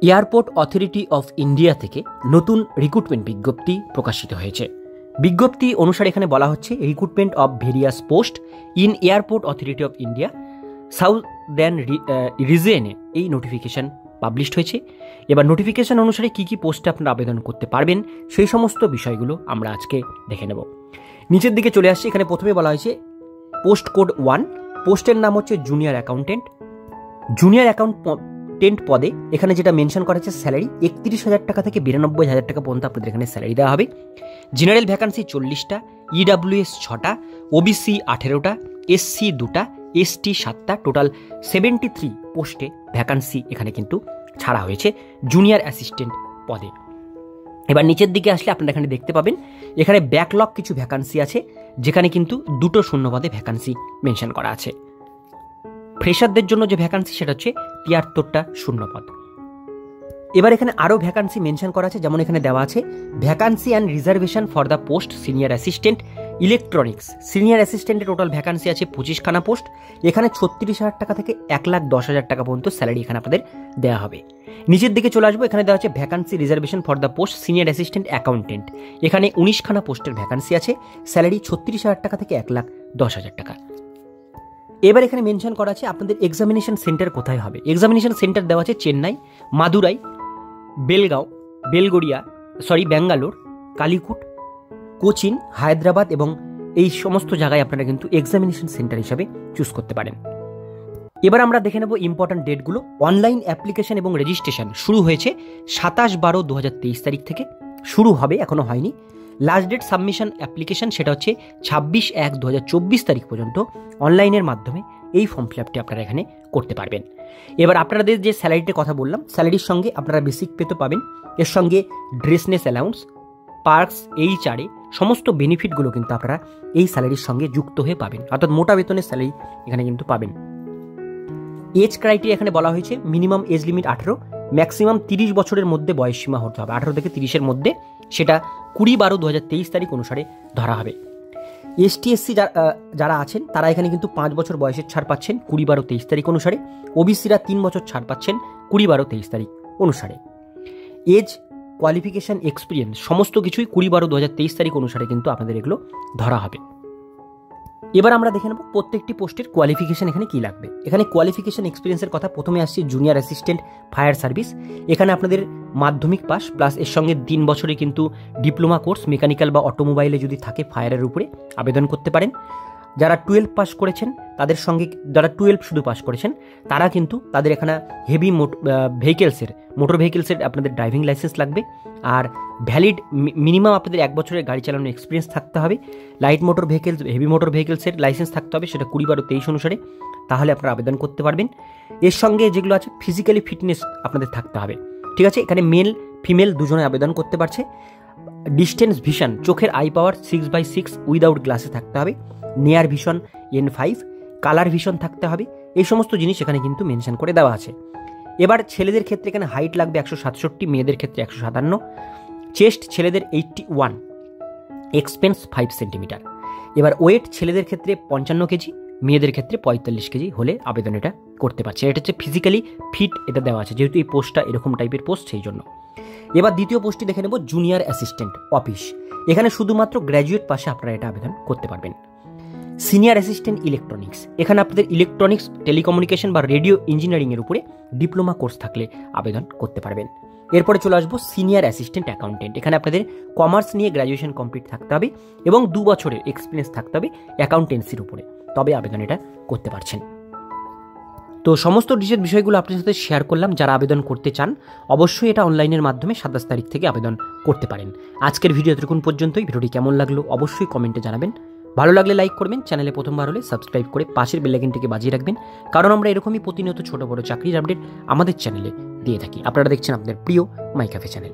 Airport authority of India থেকে নতুন recruitment বিজ্ঞপ্তি প্রকাশিত হয়েছে। বিজ্ঞপ্তি অনুসারে এখানে বলা হচ্ছে recruitment of various post in airport authority of India southern রিজিয়নে এই নোটিফিকেশান পাবলিশড হয়েছে। এবার নোটিফিকেশান অনুসারে কী কী পোস্টে আপনারা আবেদন করতে পারবেন সেই সমস্ত বিষয়গুলো আমরা আজকে দেখে নেব। নিচের দিকে চলে আসছে, এখানে প্রথমে বলা হয়েছে পোস্ট কোড 1, পোস্টের নাম হচ্ছে জুনিয়র অ্যাকাউন্টেন্ট। জুনিয়র অ্যাকাউন্টেন্ট পদে এখানে যেটা মেনশন করা হচ্ছে স্যালারি 31,000 টাকা থেকে 92,000 টাকা পর্যন্ত আপনাদের এখানে স্যালারি দেওয়া হবে। জেনারেল ভ্যাকান্সি 40টা, ইডাব্লিউএস 6টা, ওবিসি 18টা, এসসি 2টা, এসটি 7টা, টোটাল 73 পোস্টে ভ্যাকান্সি এখানে কিন্তু ছাড়া হয়েছে জুনিয়র অ্যাসিস্ট্যান্ট পদে। এবার নিচের দিকে আসলে আপনারা এখানে দেখতে পাবেন এখানে ব্যাকলগ কিছু ভ্যাকান্সি আছে, যেখানে কিন্তু 2টো শূন্যপদে ভ্যাকান্সি মেনশন করা আছে। ফ্রেশারদের জন্য যে ভ্যাকান্সি সেটা হচ্ছে 73টা শূন্যপদ। এবার এখানে আরও ভ্যাকান্সি মেনশন করা আছে, যেমন এখানে দেওয়া আছে vacancy and reservation for the post senior assistant electronics. Senior অ্যাসিস্ট্যান্টের টোটাল ভ্যাকান্সি আছে 25খানা পোস্ট। এখানে 36,000 টাকা থেকে 1,10,000 টাকা পর্যন্ত স্যালারি এখানে আপনাদের দেওয়া হবে। নিচের দিকে চলে আসবো, এখানে দেওয়া আছে vacancy reservation for the post senior assistant accountant. এখানে 19খানা পোস্টের ভ্যাকান্সি আছে, স্যালারি 36,000 টাকা থেকে 1,10,000 টাকা। এবার এখানে মেনশন করা আছে আপনাদের এক্সামিনেশন সেন্টার কোথায় হবে। এক্সামিনেশন সেন্টার দেওয়া আছে চেন্নাই, মাদুরাই, ব্যাঙ্গালোর, কালিকুট, কোচিন, হায়দ্রাবাদ এবং এই সমস্ত জায়গায় আপনারা কিন্তু এক্সামিনেশন সেন্টার হিসাবে চুজ করতে পারেন। এবার আমরা দেখে নেব ইম্পর্ট্যান্ট ডেটগুলো। অনলাইন অ্যাপ্লিকেশন এবং রেজিস্ট্রেশন শুরু হয়েছে 27/12/2023 তারিখ থেকে শুরু হবে, এখনও হয়নি। লাস্ট ডেট সাবমিশন অ্যাপ্লিকেশন সেটা হচ্ছে 26/1/2024 তারিখ পর্যন্ত অনলাইনের মাধ্যমে এই ফর্ম ফিল আপটি আপনারা এখানে করতে পারবেন। এবার আপনাদের যে স্যালারিটির কথা বললাম, স্যালারির সঙ্গে আপনারা বেসিক পে তো পাবেন, এর সঙ্গে ড্রেসনেস অ্যালাউন্স, পার্কস, এইচআরএ সমস্ত বেনিফিটগুলো কিন্তু আপনারা এই স্যালারির সঙ্গে যুক্ত হয়ে পাবেন, অর্থাৎ মোটা বেতনের স্যালারি এখানে কিন্তু পাবেন। এজ ক্রাইটেরিয়া এখানে বলা হয়েছে মিনিমাম এজ লিমিট 18, ম্যাক্সিমাম 30 বছরের মধ্যে বয়সসীমা হতে হবে, 18 থেকে 30-এর মধ্যে, সেটা 20/12/2023 তারিখ অনুসারে ধরা হবে। এসটি এসসি যারা আছেন তারা এখানে কিন্তু 5 বছর বয়সের ছাড় পাচ্ছেন 20/12/23 তারিখ অনুসারে। ওবিসিরা 3 বছর ছাড় পাচ্ছেন 20/12/23 তারিখ অনুসারে। এজ, কোয়ালিফিকেশান, এক্সপিরিয়েন্স সমস্ত কিছুই 20/12/2023 তারিখ অনুসারে কিন্তু আপনাদের এগুলো ধরা হবে। এবার আমরা দেখে নেব প্রত্যেকটি পোস্টের কোয়ালিফিকেশান এখানে কী লাগবে। এখানে কোয়ালিফিকেশান এক্সপিরিয়েন্সের কথা প্রথমে আসছে জুনিয়র অ্যাসিস্ট্যান্ট ফায়ার সার্ভিস। এখানে আপনাদের মাধ্যমিক পাস প্লাস এর সঙ্গে 3 বছরে কিন্তু ডিপ্লোমা কোর্স মেকানিক্যাল বা অটোমোবাইলে যদি থাকে ফায়ারের উপরে আবেদন করতে পারেন। যারা 12 পাস করেছেন তাদের সঙ্গে, যারা 12 শুধু পাস করেছেন তারা কিন্তু তাদের এখানে হেভি মোটর ভেহিকেলসের আপনাদের ড্রাইভিং লাইসেন্স লাগবে। আর ভ্যালিড মিনিমাম আপনাদের 1 বছরের গাড়ি চালানোর এক্সপিরিয়েন্স থাকতে হবে। Light motor vehicles, heavy motor ভেহিকেলসের লাইসেন্স থাকতে হবে, সেটা 20/12/23 অনুসারে, তাহলে আপনারা আবেদন করতে পারবেন। এর সঙ্গে যেগুলো আছে ফিজিক্যালি ফিটনেস আপনাদের থাকতে হবে, ঠিক আছে। এখানে মেল ফিমেল দুজনে আবেদন করতে পারছে। ডিস্টেন্স ভিশন, চোখের আই পাওয়ার 6/6 উইদাউট গ্লাসে থাকতে হবে। Near vision N5, colour vision থাকতে হবে। এই সমস্ত জিনিস এখানে কিন্তু মেনশন করে দেওয়া আছে। এবার ছেলেদের ক্ষেত্রে এখানে হাইট লাগবে 167, মেয়েদের ক্ষেত্রে 157। চেস্ট ছেলেদের 81, এক্সপেন্স 5 সেন্টিমিটার। এবার ওয়েট ছেলেদের ক্ষেত্রে 55 কেজি, মেয়েদের ক্ষেত্রে 45 কেজি হলে আবেদন এটা করতে পারছে। এটা হচ্ছে ফিজিক্যালি ফিট, এটা দেওয়া আছে যেহেতু এই পোস্টটা এরকম টাইপের পোস্ট, সেই জন্য। এবার দ্বিতীয় পোস্টটি দেখে নেব জুনিয়র অ্যাসিস্ট্যান্ট অফিস। এখানে শুধুমাত্র গ্র্যাজুয়েট পাশে আপনারা এটা আবেদন করতে পারবেন। সিনিয়র অ্যাসিস্ট্যান্ট ইলেকট্রনিক্স, এখানে আপনাদের ইলেকট্রনিক্স, টেলিকমিউনিকেশন বা রেডিও ইঞ্জিনিয়ারিংয়ের উপরে ডিপ্লোমা কোর্স থাকলে আবেদন করতে পারবেন। এরপরে চলে আসবো সিনিয়র অ্যাসিস্ট্যান্ট অ্যাকাউন্টেন্ট। এখানে আপনাদের কমার্স নিয়ে গ্র্যাজুয়েশন কমপ্লিট থাকতে হবে এবং 2 বছরের এক্সপিরিয়েন্স থাকতে হবে অ্যাকাউন্টেন্সির উপরে, তবে আবেদন এটা করতে পারছেন। তো সমস্ত ডিটেইলস বিষয়গুলো আপনার সাথে শেয়ার করলাম। যারা আবেদন করতে চান অবশ্যই এটা অনলাইনের মাধ্যমে 27 তারিখ থেকে আবেদন করতে পারেন। আজকের ভিডিও এতটুকুন পর্যন্তই। ভিডিওটি কেমন লাগলো অবশ্যই কমেন্টে জানাবেন। ভালো লাগলে লাইক করবেন, চ্যানেলে প্রথমবার হলে সাবস্ক্রাইব করে পাশের বেল আইকনটিকে বাজিয়ে রাখবেন, কারণ আমরা এরকমই প্রতিনিয়ত ছোট বড় চাকরির আপডেট আমাদের চ্যানেলে দিয়ে থাকি। আপনারা দেখছেন আপনাদের প্রিয় মাই ক্যাফে চ্যানেল।